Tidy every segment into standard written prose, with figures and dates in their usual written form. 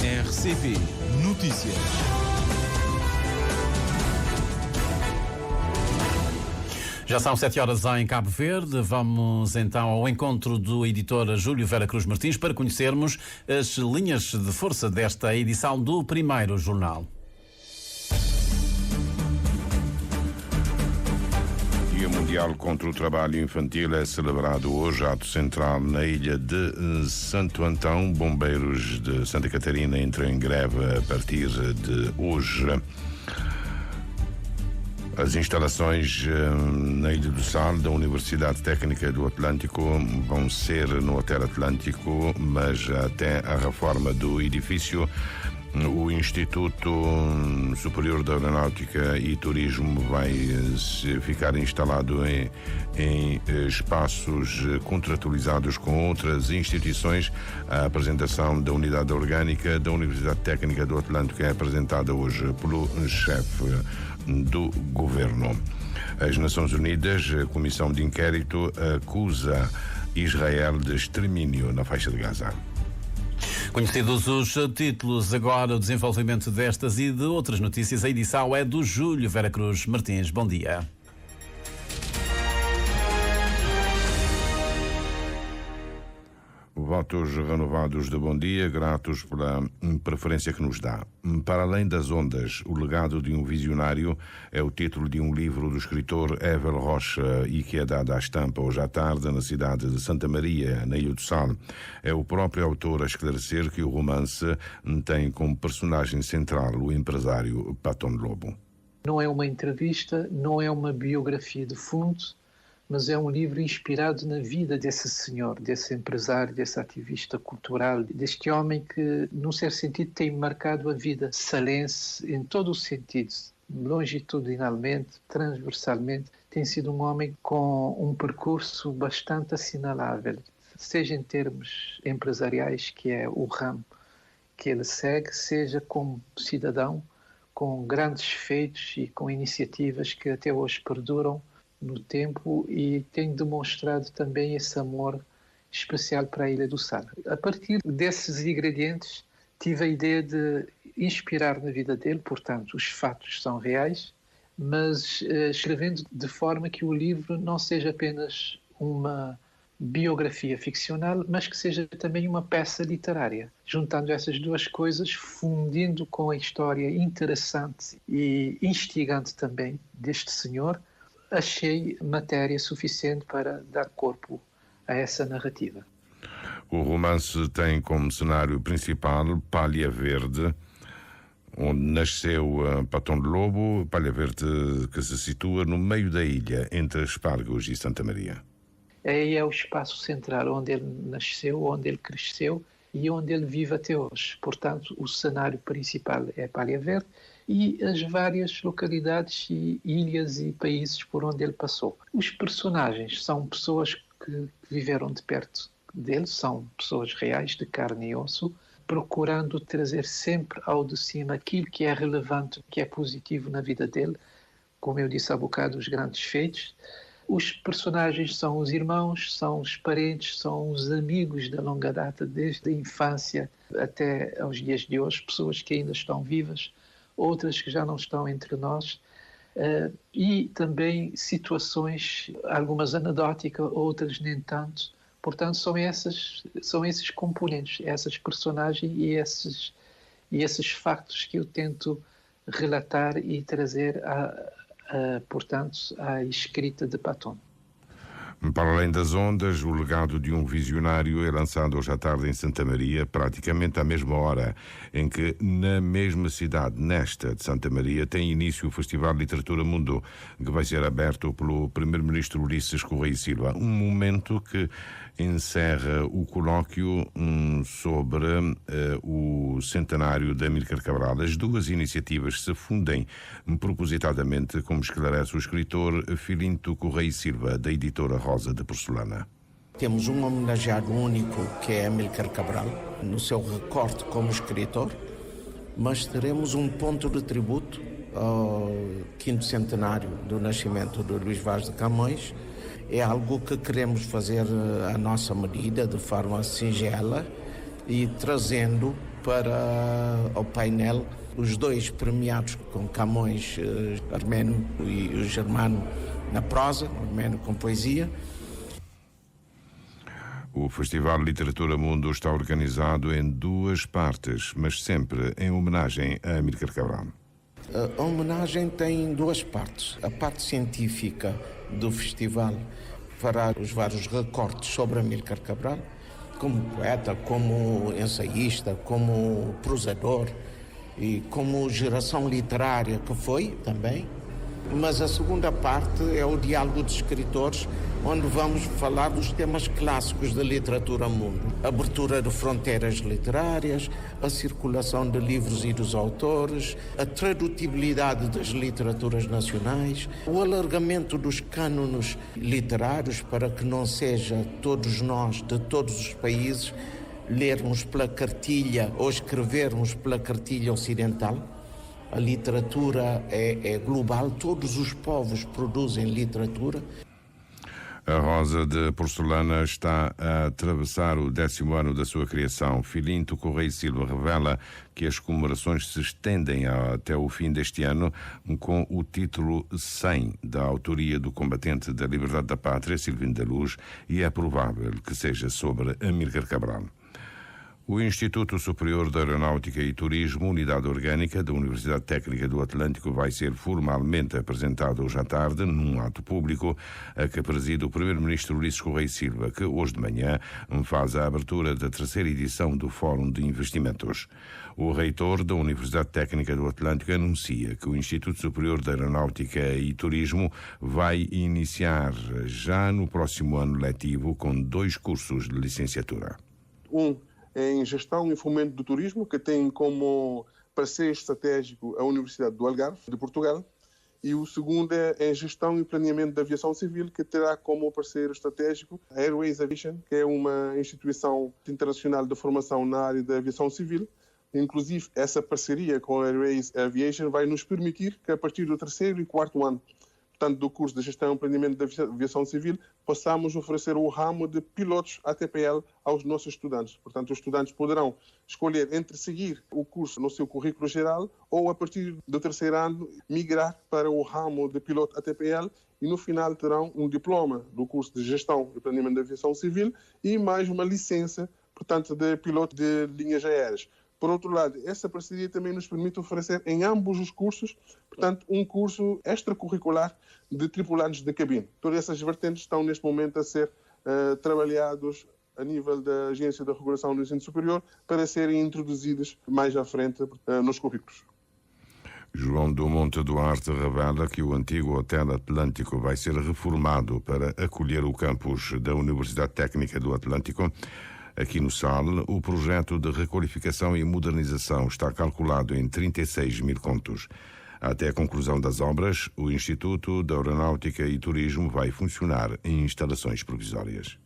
RCP Notícias. Já são 7 horas em Cabo Verde. Vamos então ao encontro do editor Júlio Vera Cruz Martins para conhecermos as linhas de força desta edição do primeiro jornal. Dia Mundial contra o Trabalho Infantil é celebrado hoje, ato central na ilha de Santo Antão. Bombeiros de Santa Catarina entram em greve a partir de hoje. As instalações na Ilha do Sal da Universidade Técnica do Atlântico vão ser no Hotel Atlântico, mas até a reforma do edifício, o Instituto Superior de Aeronáutica e Turismo vai ficar instalado em espaços contratualizados com outras instituições. A apresentação da unidade orgânica da Universidade Técnica do Atlântico é apresentada hoje pelo chefe do governo. As Nações Unidas, a Comissão de Inquérito, acusa Israel de extermínio na faixa de Gaza. Conhecidos os títulos, agora o desenvolvimento destas e de outras notícias. A edição é do Júlio Vera Cruz Martins. Bom dia. Votos renovados de bom dia, gratos pela preferência que nos dá. Para além das ondas, o legado de um visionário é o título de um livro do escritor Evel Rocha e que é dado à estampa hoje à tarde na cidade de Santa Maria, na Ilha do Sal. É o próprio autor a esclarecer que o romance tem como personagem central o empresário Paton Lobo. Não é uma entrevista, não é uma biografia de fundo, mas é um livro inspirado na vida desse senhor, desse empresário, desse ativista cultural, deste homem que, num certo sentido, tem marcado a vida salense em todo o sentido, longitudinalmente, transversalmente. Tem sido um homem com um percurso bastante assinalável, seja em termos empresariais, que é o ramo que ele segue, seja como cidadão, com grandes feitos e com iniciativas que até hoje perduram no tempo e tem demonstrado também esse amor especial para a Ilha do Sal. A partir desses ingredientes, tive a ideia de inspirar na vida dele, portanto, os fatos são reais, mas escrevendo de forma que o livro não seja apenas uma biografia ficcional, mas que seja também uma peça literária. Juntando essas duas coisas, fundindo com a história interessante e instigante também deste senhor, achei matéria suficiente para dar corpo a essa narrativa. O romance tem como cenário principal Palha Verde, onde nasceu Paton Lobo, Palha Verde que se situa no meio da ilha, entre Espargos e Santa Maria. Aí é o espaço central, onde ele nasceu, onde ele cresceu e onde ele vive até hoje. Portanto, o cenário principal é Palha Verde e as várias localidades e ilhas e países por onde ele passou. Os personagens são pessoas que viveram de perto dele, são pessoas reais, de carne e osso, procurando trazer sempre ao de cima aquilo que é relevante, que é positivo na vida dele, como eu disse há bocado, os grandes feitos. Os personagens são os irmãos, são os parentes, são os amigos da longa data, desde a infância até aos dias de hoje, pessoas que ainda estão vivas, outras que já não estão entre nós, e também situações, algumas anedóticas, outras nem tanto. Portanto, são esses componentes, essas personagens e esses factos que eu tento relatar e trazer, portanto, à escrita de Paton. Para além das ondas, o legado de um visionário é lançado hoje à tarde em Santa Maria, praticamente à mesma hora em que, na mesma cidade, nesta de Santa Maria, tem início o Festival de Literatura Mundo, que vai ser aberto pelo Primeiro-Ministro Ulisses Correia e Silva. Um momento que encerra o colóquio sobre o centenário de Amílcar Cabral. As duas iniciativas se fundem propositadamente, como esclarece o escritor Filinto Correia e Silva, da editora Rosa de Porcelana. Temos um homenageado único, que é Amílcar Cabral, no seu recorte como escritor, mas teremos um ponto de tributo ao 5º centenário do nascimento de Luís Vaz de Camões. É algo que queremos fazer à nossa medida, de forma singela, e trazendo para o painel os dois premiados com Camões, armênio, e o Germano na prosa, armênio com poesia. O Festival Literatura Mundo está organizado em 2 partes, mas sempre em homenagem a Amílcar Cabral. A homenagem tem 2 partes. A parte científica do festival fará os vários recortes sobre Amílcar Cabral, como poeta, como ensaísta, como prosador e como geração literária que foi também. Mas a segunda parte é o diálogo de escritores, onde vamos falar dos temas clássicos da literatura mundo. A abertura de fronteiras literárias, a circulação de livros e dos autores, a tradutibilidade das literaturas nacionais, o alargamento dos cânones literários para que não seja todos nós, de todos os países, lermos pela cartilha ou escrevermos pela cartilha ocidental. A literatura é global, todos os povos produzem literatura. A Rosa de Porcelana está a atravessar o 10º ano da sua criação. Filinto Correia Silva revela que as comemorações se estendem até o fim deste ano com o título 100 da autoria do combatente da liberdade da pátria, Silvino da Luz, e é provável que seja sobre Amílcar Cabral. O Instituto Superior de Aeronáutica e Turismo, Unidade Orgânica da Universidade Técnica do Atlântico, vai ser formalmente apresentado hoje à tarde num ato público a que preside o Primeiro-Ministro Ulisses Correia Silva, que hoje de manhã faz a abertura da 3ª edição do Fórum de Investimentos. O reitor da Universidade Técnica do Atlântico anuncia que o Instituto Superior de Aeronáutica e Turismo vai iniciar já no próximo ano letivo com 2 cursos de licenciatura. Em Gestão e Fomento do Turismo, que tem como parceiro estratégico a Universidade do Algarve, de Portugal, e o segundo é em Gestão e Planeamento da Aviação Civil, que terá como parceiro estratégico a Airways Aviation, que é uma instituição internacional de formação na área da aviação civil. Inclusive, essa parceria com a Airways Aviation vai nos permitir que, a partir do 3º e 4º ano, portanto, do curso de Gestão e Planeamento da Aviação Civil, possamos oferecer o ramo de pilotos ATPL aos nossos estudantes. Portanto, os estudantes poderão escolher entre seguir o curso no seu currículo geral ou, a partir do 3º ano, migrar para o ramo de piloto ATPL e, no final, terão um diploma do curso de Gestão e Planeamento da Aviação Civil e mais uma licença, portanto, de piloto de linhas aéreas. Por outro lado, essa parceria também nos permite oferecer em ambos os cursos, portanto, um curso extracurricular de tripulantes de cabine. Todas essas vertentes estão neste momento a ser trabalhados a nível da Agência de Regulação do Ensino Superior para serem introduzidas mais à frente nos currículos. João do Monte Duarte revela que o antigo Hotel Atlântico vai ser reformado para acolher o campus da Universidade Técnica do Atlântico. Aqui no SAL, o projeto de requalificação e modernização está calculado em 36 mil contos. Até a conclusão das obras, o Instituto de Aeronáutica e Turismo vai funcionar em instalações provisórias.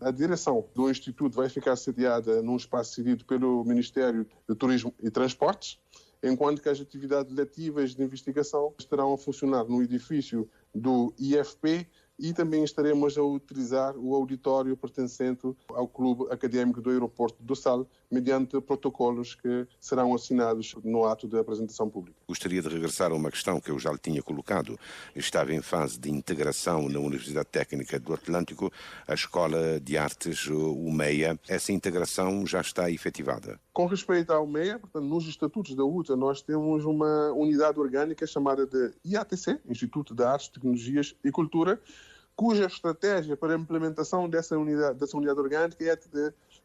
A direção do Instituto vai ficar sediada num espaço cedido pelo Ministério de Turismo e Transportes, enquanto que as atividades letivas de investigação estarão a funcionar no edifício do IFP e também estaremos a utilizar o auditório pertencente ao Clube Académico do Aeroporto do Sal, mediante protocolos que serão assinados no ato da apresentação pública. Gostaria de regressar a uma questão que eu já lhe tinha colocado. Estava em fase de integração na Universidade Técnica do Atlântico, a Escola de Artes, o MEIA. Essa integração já está efetivada? Com respeito ao MEIA, portanto, nos estatutos da UTA, nós temos uma unidade orgânica chamada de IATC, Instituto de Artes, Tecnologias e Cultura, cuja estratégia para a implementação dessa unidade orgânica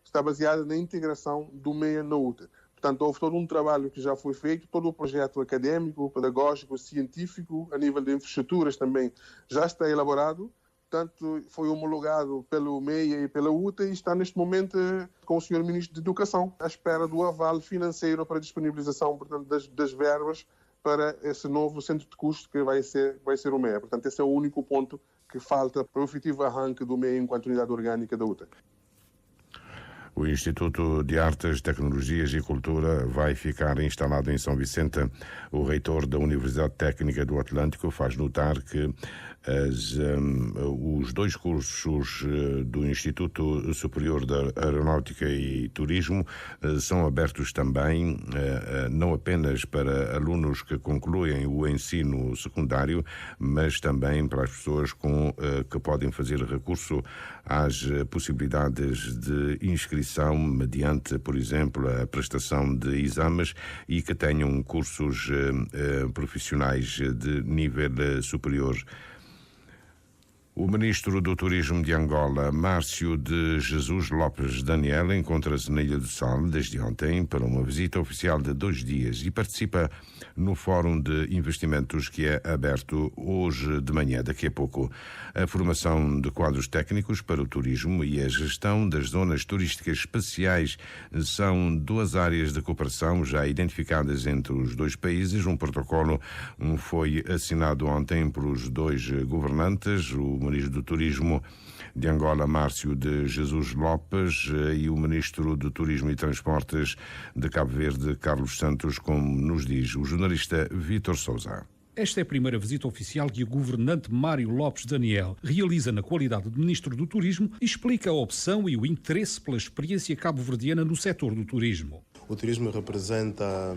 está baseada na integração do MEIA na UTA. Portanto, houve todo um trabalho que já foi feito, todo o projeto académico, pedagógico, científico, a nível de infraestruturas também já está elaborado. Portanto, foi homologado pelo MEIA e pela UTA e está neste momento com o Sr. Ministro de Educação à espera do aval financeiro para a disponibilização, portanto, das verbas para esse novo centro de custos que vai ser o MEIA. Portanto, esse é o único ponto que falta para o efetivo arranque do MEIA enquanto unidade orgânica da UTA. O Instituto de Artes, Tecnologias e Cultura vai ficar instalado em São Vicente. O reitor da Universidade Técnica do Atlântico faz notar que Os 2 cursos do Instituto Superior da Aeronáutica e Turismo são abertos também não apenas para alunos que concluem o ensino secundário, mas também para as pessoas que podem fazer recurso às possibilidades de inscrição mediante, por exemplo, a prestação de exames e que tenham cursos profissionais de nível superior. O ministro do Turismo de Angola, Márcio de Jesus Lopes Daniel, encontra-se na Ilha do Sal desde ontem para uma visita oficial de 2 dias e participa no Fórum de Investimentos que é aberto hoje de manhã, daqui a pouco. A formação de quadros técnicos para o turismo e a gestão das zonas turísticas especiais são 2 áreas de cooperação já identificadas entre os 2 países. Um protocolo foi assinado ontem pelos 2 governantes, o ministro do Turismo de Angola, Márcio de Jesus Lopes, e o ministro do Turismo e Transportes de Cabo Verde, Carlos Santos, como nos diz o jornalista Vítor Sousa. Esta é a primeira visita oficial que o governante Mário Lopes Daniel realiza na qualidade de Ministro do Turismo e explica a opção e o interesse pela experiência cabo-verdiana no setor do turismo. O turismo representa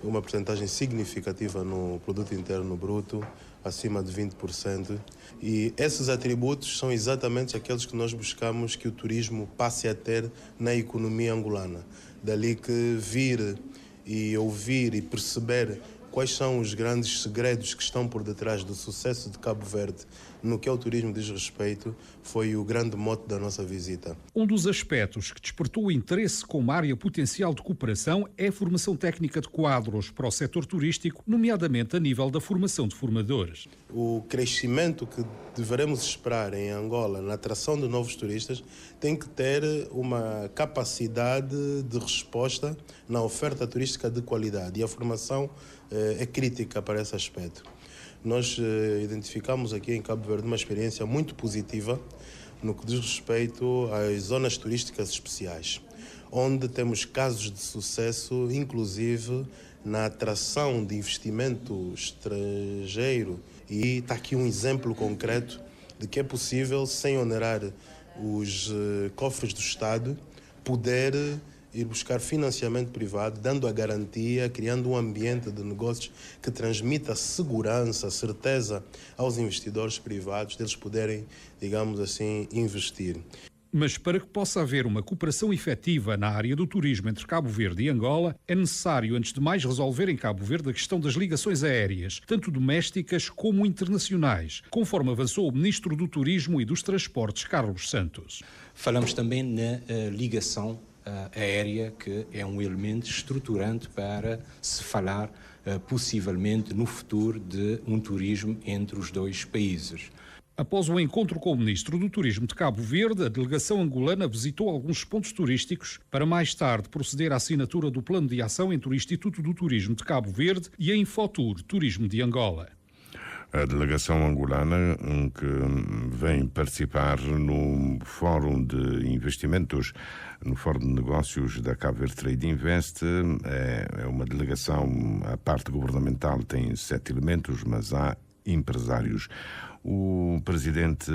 uma percentagem significativa no produto interno bruto, acima de 20%, e esses atributos são exatamente aqueles que nós buscamos que o turismo passe a ter na economia angolana. Dali que vir e ouvir e perceber quais são os grandes segredos que estão por detrás do sucesso de Cabo Verde no que ao turismo diz respeito, foi o grande mote da nossa visita. Um dos aspectos que despertou o interesse como área potencial de cooperação é a formação técnica de quadros para o setor turístico, nomeadamente a nível da formação de formadores. O crescimento que deveremos esperar em Angola na atração de novos turistas tem que ter uma capacidade de resposta na oferta turística de qualidade, e a formação é crítica para esse aspecto. Nós identificamos aqui em Cabo Verde uma experiência muito positiva no que diz respeito às zonas turísticas especiais, onde temos casos de sucesso, inclusive na atração de investimento estrangeiro, e está aqui um exemplo concreto de que é possível, sem onerar os cofres do Estado, poder ir buscar financiamento privado, dando a garantia, criando um ambiente de negócios que transmita segurança, certeza aos investidores privados, deles poderem, digamos assim, investir. Mas para que possa haver uma cooperação efetiva na área do turismo entre Cabo Verde e Angola, é necessário, antes de mais, resolver em Cabo Verde a questão das ligações aéreas, tanto domésticas como internacionais, conforme avançou o Ministro do Turismo e dos Transportes, Carlos Santos. Falamos também na ligação aérea, que é um elemento estruturante para se falar possivelmente no futuro de um turismo entre os 2 países. Após o encontro com o Ministro do Turismo de Cabo Verde, a delegação angolana visitou alguns pontos turísticos para mais tarde proceder à assinatura do Plano de Ação entre o Instituto do Turismo de Cabo Verde e a Infotur Turismo de Angola. A delegação angolana que vem participar no Fórum de Investimentos, no Fórum de Negócios da Cabo Verde Trade Invest, é uma delegação, a parte governamental tem 7 elementos, mas há empresários. O presidente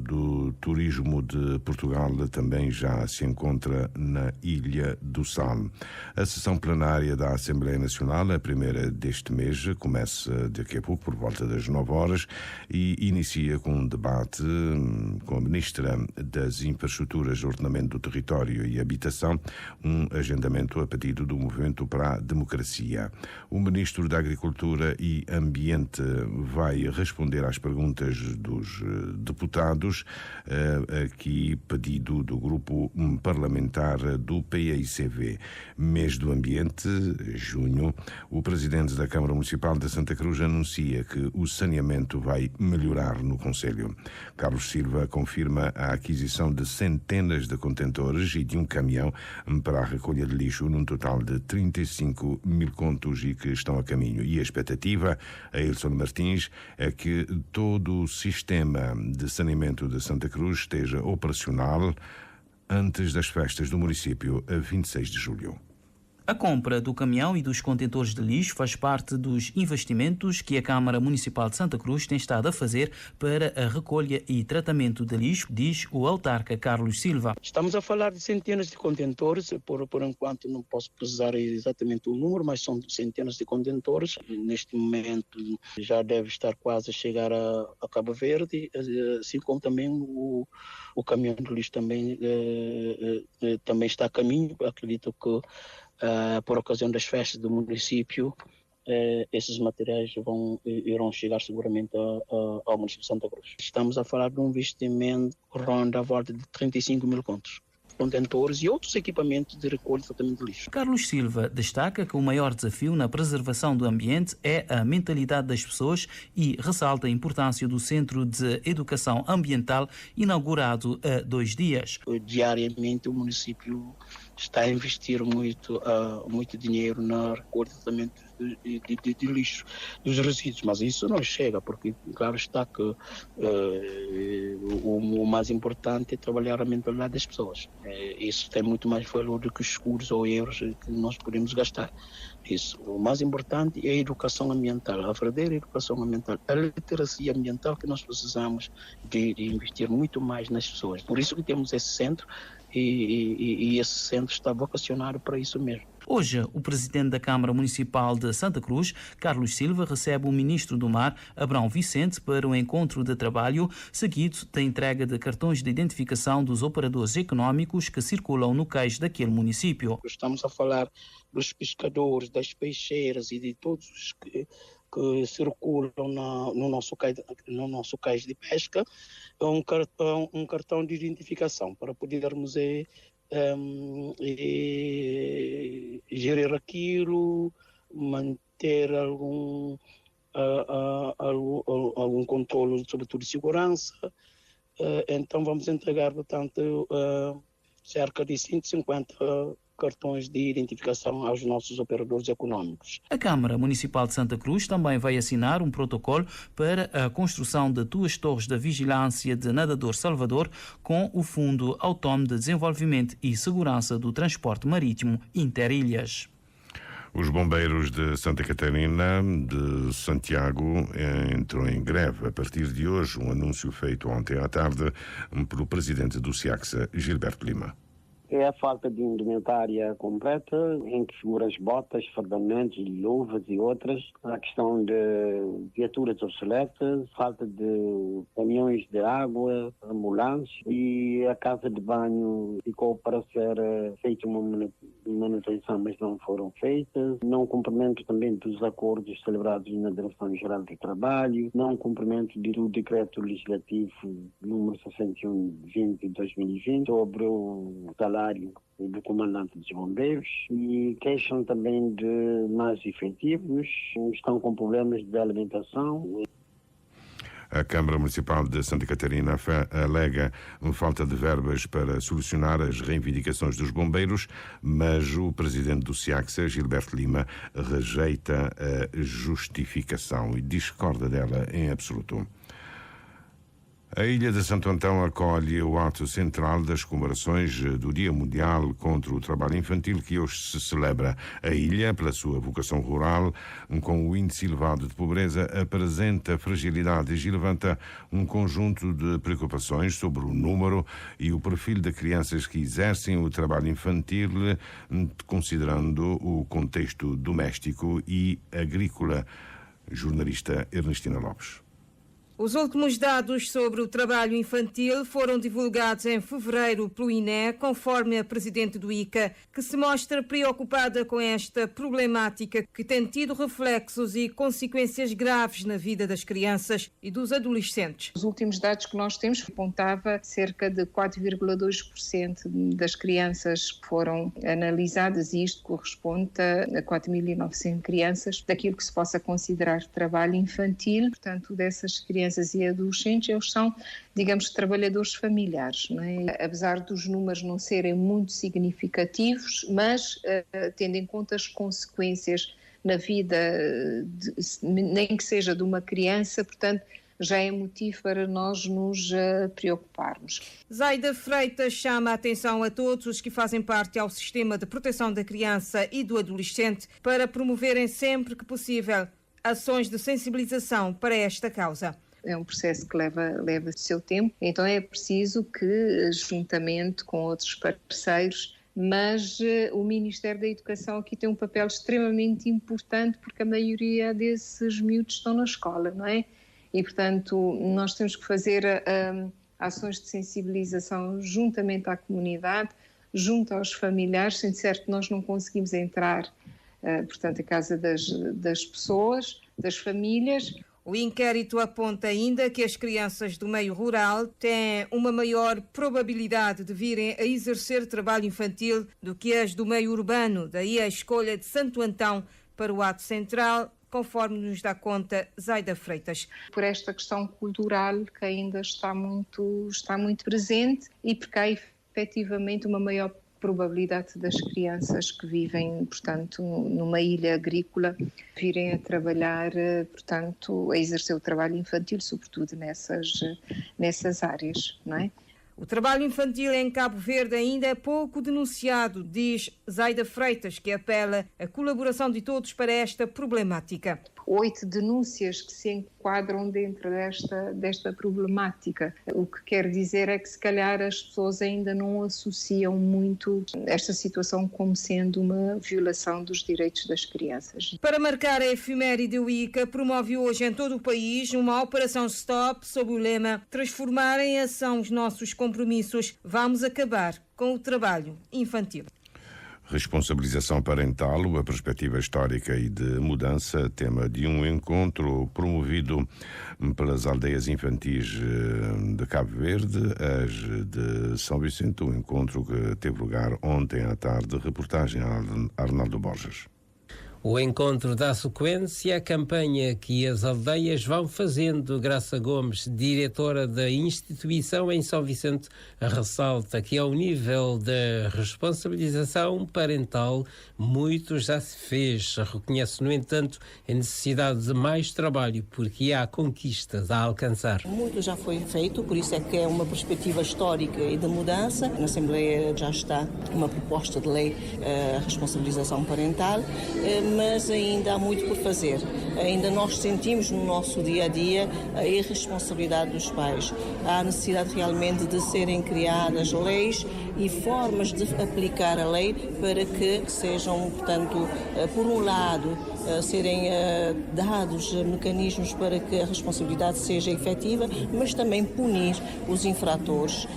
do Turismo de Portugal também já se encontra na Ilha do Sal. A sessão plenária da Assembleia Nacional, a primeira deste mês, começa daqui a pouco, por volta das 9 horas, e inicia com um debate com a Ministra das Infraestruturas, Ordenamento do Território e Habitação, um agendamento a pedido do Movimento para a Democracia. O Ministro da Agricultura e Ambiente vai responder às perguntas dos deputados, aqui pedido do grupo parlamentar do PAICV. Mês do Ambiente, junho, o presidente da Câmara Municipal de Santa Cruz anuncia que o saneamento vai melhorar no concelho. Carlos Silva confirma a aquisição de centenas de contentores e de um caminhão para a recolha de lixo, num total de 35 mil contos e que estão a caminho. E a expectativa, a Ilson Martins, é que todo o sistema de saneamento de Santa Cruz esteja operacional antes das festas do município, a 26 de julho. A compra do caminhão e dos contentores de lixo faz parte dos investimentos que a Câmara Municipal de Santa Cruz tem estado a fazer para a recolha e tratamento de lixo, diz o autarca Carlos Silva. Estamos a falar de centenas de contentores, por enquanto não posso precisar exatamente o número, mas são centenas de contentores. Neste momento já deve estar quase a chegar a Cabo Verde, assim como também o caminhão de lixo também está a caminho. Acredito que por ocasião das festas do município, esses materiais irão chegar seguramente ao município de Santa Cruz. Estamos a falar de um investimento que ronda a volta de 35 mil contos. Contentores e outros equipamentos de recolha e tratamento de lixo. Carlos Silva destaca que o maior desafio na preservação do ambiente é a mentalidade das pessoas e ressalta a importância do Centro de Educação Ambiental inaugurado há 2 dias. Diariamente o município está a investir muito dinheiro na recolha e tratamento de lixo, dos resíduos, mas isso não chega, porque claro está que o mais importante é trabalhar a mentalidade das pessoas. Isso tem muito mais valor do que os seguros ou euros que nós podemos gastar. Isso. O mais importante é a educação ambiental, a verdadeira educação ambiental, a literacia ambiental que nós precisamos de investir muito mais nas pessoas. Por isso que temos esse centro e esse centro está vocacionado para isso mesmo. Hoje, o presidente da Câmara Municipal de Santa Cruz, Carlos Silva, recebe o ministro do Mar, Abrão Vicente, para um encontro de trabalho, seguido da entrega de cartões de identificação dos operadores económicos que circulam no cais daquele município. Estamos a falar dos pescadores, das peixeiras e de todos os que circulam no nosso cais de pesca, um cartão de identificação para podermos gerir aquilo, manter algum controle, sobretudo de segurança. Então vamos entregar, portanto, cerca de 150 cartões de identificação aos nossos operadores económicos. A Câmara Municipal de Santa Cruz também vai assinar um protocolo para a construção de 2 torres de vigilância de Nadador Salvador com o Fundo Autónomo de Desenvolvimento e Segurança do Transporte Marítimo Interilhas. Os bombeiros de Santa Catarina de Santiago entram em greve a partir de hoje, um anúncio feito ontem à tarde pelo presidente do SIACSA, Gilberto Lima. É a falta de indumentária completa, em que figura as botas, fardamentos, luvas e outras. A questão de viaturas obsoletas, falta de caminhões de água, ambulâncias, e a casa de banho ficou para ser feita uma manutenção, mas não foram feitas. Não cumprimento também dos acordos celebrados na Direção-Geral do Trabalho, não cumprimento do decreto legislativo número 61/20 de 2020 sobre o salário do comandante dos bombeiros, e queixam também de mais efetivos, estão com problemas de alimentação. A Câmara Municipal de Santa Catarina alega falta de verbas para solucionar as reivindicações dos bombeiros, mas o presidente do SIACSA, Gilberto Lima, rejeita a justificação e discorda dela em absoluto. A Ilha de Santo Antão acolhe o ato central das comemorações do Dia Mundial contra o Trabalho Infantil, que hoje se celebra. A ilha, pela sua vocação rural, com o índice elevado de pobreza, apresenta fragilidades e levanta um conjunto de preocupações sobre o número e o perfil de crianças que exercem o trabalho infantil, considerando o contexto doméstico e agrícola. Jornalista Ernestina Lopes. Os últimos dados sobre o trabalho infantil foram divulgados em fevereiro pelo INE, conforme a presidente do ICA, que se mostra preocupada com esta problemática que tem tido reflexos e consequências graves na vida das crianças e dos adolescentes. Os últimos dados que nós temos apontava cerca de 4,2% das crianças foram analisadas, e isto corresponde a 4.900 crianças daquilo que se possa considerar trabalho infantil. Portanto, dessas crianças e adolescentes, eles são, digamos, trabalhadores familiares, não é? Apesar dos números não serem muito significativos, mas tendo em conta as consequências na vida, nem que seja de uma criança, portanto, já é motivo para nós nos preocuparmos. Zaida Freitas chama a atenção a todos os que fazem parte ao sistema de proteção da criança e do adolescente para promoverem sempre que possível ações de sensibilização para esta causa. É um processo que leva seu tempo, então é preciso que, juntamente com outros parceiros, mas o Ministério da Educação aqui tem um papel extremamente importante, porque a maioria desses miúdos estão na escola, não é? E, portanto, nós temos que fazer ações de sensibilização juntamente à comunidade, junto aos familiares, sendo certo que nós não conseguimos entrar, portanto, a casa das pessoas, das famílias. O inquérito aponta ainda que as crianças do meio rural têm uma maior probabilidade de virem a exercer trabalho infantil do que as do meio urbano, daí a escolha de Santo Antão para o ato central, conforme nos dá conta Zaida Freitas. Por esta questão cultural que ainda está muito presente e porque há efetivamente uma maior probabilidade das crianças que vivem, portanto, numa ilha agrícola, virem a trabalhar, portanto, a exercer o trabalho infantil, sobretudo nessas áreas, não é? O trabalho infantil em Cabo Verde ainda é pouco denunciado, diz Zaida Freitas, que apela à colaboração de todos para esta problemática. 8 denúncias que se enquadram dentro desta problemática. O que quer dizer é que, se calhar, as pessoas ainda não associam muito esta situação como sendo uma violação dos direitos das crianças. Para marcar a efeméride, o ICA promove hoje em todo o país uma operação Stop sob o lema Transformar em ação os nossos compromissos. Vamos acabar com o trabalho infantil. Responsabilização parental, a perspectiva histórica e de mudança, tema de um encontro promovido pelas aldeias infantis de Cabo Verde, as de São Vicente, um encontro que teve lugar ontem à tarde. Reportagem a Arnaldo Borges. O encontro dá sequência à campanha que as aldeias vão fazendo. Graça Gomes, diretora da instituição em São Vicente, ressalta que ao nível da responsabilização parental muito já se fez. Reconhece, no entanto, a necessidade de mais trabalho porque há conquistas a alcançar. Muito já foi feito, por isso é que é uma perspectiva histórica e de mudança. Na Assembleia já está uma proposta de lei, a responsabilização parental, mas ainda há muito por fazer. Ainda nós sentimos no nosso dia-a-dia a irresponsabilidade dos pais. Há necessidade realmente de serem criadas leis e formas de aplicar a lei para que sejam, portanto, por um lado, serem dados mecanismos para que a responsabilidade seja efetiva, mas também punir os infratores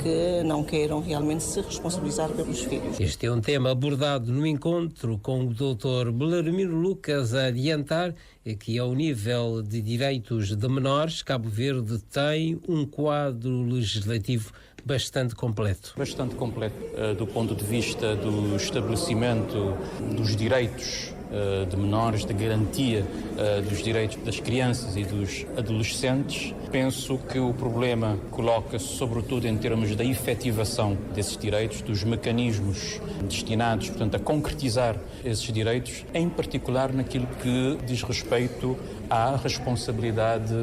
que não queiram realmente se responsabilizar pelos filhos. Este é um tema abordado no encontro com o Dr. Belarmino Lucas, a adiantar que ao nível de direitos de menores, Cabo Verde tem um quadro legislativo bastante completo. Bastante completo do ponto de vista do estabelecimento dos direitos de menores, de garantia dos direitos das crianças e dos adolescentes. Penso que o problema coloca-se sobretudo em termos da efetivação desses direitos, dos mecanismos destinados, portanto, a concretizar esses direitos, em particular naquilo que diz respeito à responsabilidade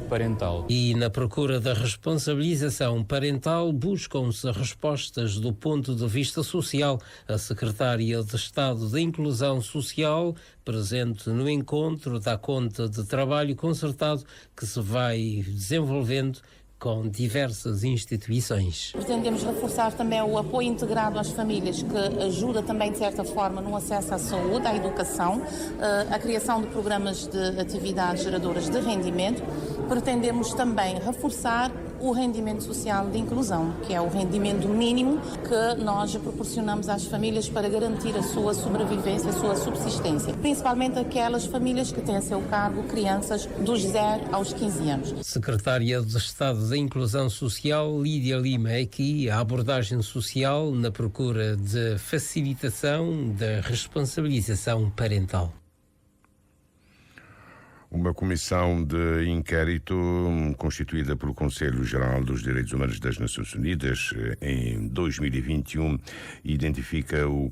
parental. E na procura da responsabilização parental buscam-se respostas do ponto de vista social. A Secretária de Estado da Inclusão Social, presente no encontro, dá conta de trabalho concertado que se vai desenvolvendo com diversas instituições. Pretendemos reforçar também o apoio integrado às famílias, que ajuda também, de certa forma, no acesso à saúde, à educação, a criação de programas de atividades geradoras de rendimento. Pretendemos também reforçar o rendimento social de inclusão, que é o rendimento mínimo que nós proporcionamos às famílias para garantir a sua sobrevivência, a sua subsistência, principalmente aquelas famílias que têm a seu cargo crianças dos 0 aos 15 anos. Secretária de Estado da Inclusão Social, Lídia Lima, aqui a abordagem social na procura de facilitação da responsabilização parental. Uma comissão de inquérito constituída pelo Conselho Geral dos Direitos Humanos das Nações Unidas em 2021 identifica o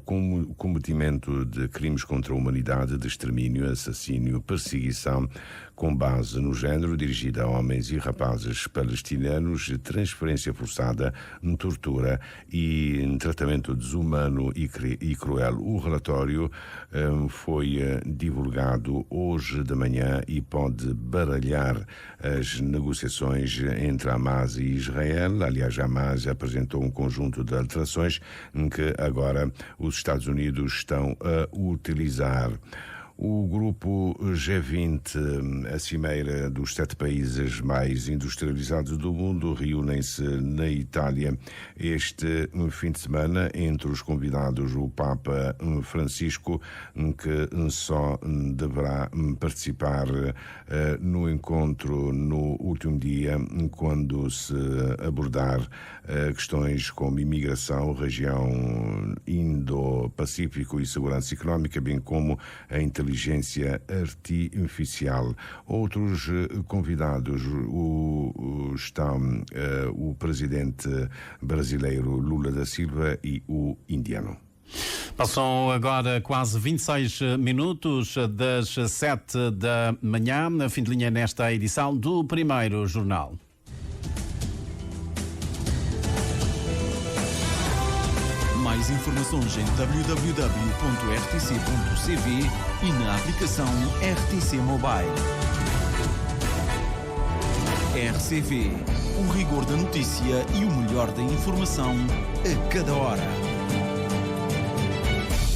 cometimento de crimes contra a humanidade, de extermínio, assassínio, perseguição com base no género dirigida a homens e rapazes palestinianos, transferência forçada, tortura e tratamento desumano e cruel. O relatório foi divulgado hoje de manhã e pode baralhar as negociações entre Hamas e Israel. Aliás, Hamas apresentou um conjunto de alterações que agora os Estados Unidos estão a utilizar. O grupo G20, a cimeira dos 7 países mais industrializados do mundo, reúnem-se na Itália este fim de semana. Entre os convidados, o Papa Francisco, que só deverá participar no encontro no último dia, quando se abordar questões como imigração, região Indo-Pacífico e segurança económica, bem como a inteligência artificial. Outros convidados estão o presidente brasileiro Lula da Silva e o indiano. Passam agora quase 26 minutos das 7 da manhã, fim de linha nesta edição do Primeiro Jornal. Mais informações em www.rtc.cv e na aplicação RTC Mobile. RCV, o rigor da notícia e o melhor da informação a cada hora.